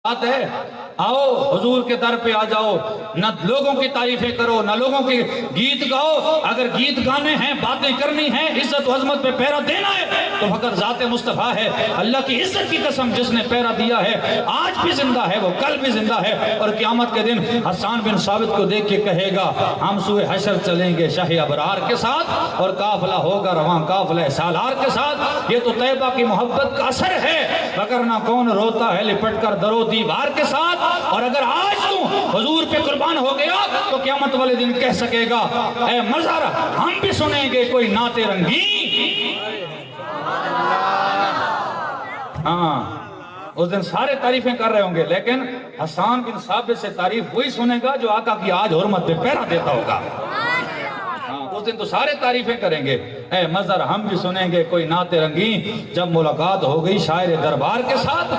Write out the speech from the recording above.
بات ہے، آؤ حضور کے در پہ آ جاؤ، نہ لوگوں کی تعریفیں کرو نہ لوگوں کے گیت گاؤ۔ اگر گیت گانے ہیں، باتیں کرنی ہیں، عزت و عظمت پہ پیرا دینا ہے تو فقط ذات مصطفیٰ ہے۔ اللہ کی عزت کی قسم، جس نے پیرا دیا ہے آج بھی زندہ ہے، وہ کل بھی زندہ ہے، اور قیامت کے دن حسان بن ثابت کو دیکھ کے کہے گا ہم سوئے حشر چلیں گے شاہ ابرار کے ساتھ، اور قافلہ ہوگا رواں قافلہ سالار کے ساتھ۔ یہ تو طیبہ کی محبت کا اثر ہے، وگرنہ کون روتا ہے لپٹ کر درو دیوار کے ساتھ۔ اور اگر آج تو حضور پہ قربان ہو گیا تو قیامت والے دن کہہ سکے گا اے مظہر ہم بھی سنیں گے کوئی نعت رنگی۔ ہاں اس دن سارے تعریفیں کر رہے ہوں گے، لیکن حسان بن ثابت سے تعریف وہی سنے گا جو آقا کی آج حرمت پہ پیرا دیتا ہوگا۔ اس دن تو سارے تعریفیں کریں گے، اے مظہر ہم بھی سنیں گے کوئی نعت رنگی۔ جب ملاقات ہو گئی شاعر دربار کے ساتھ،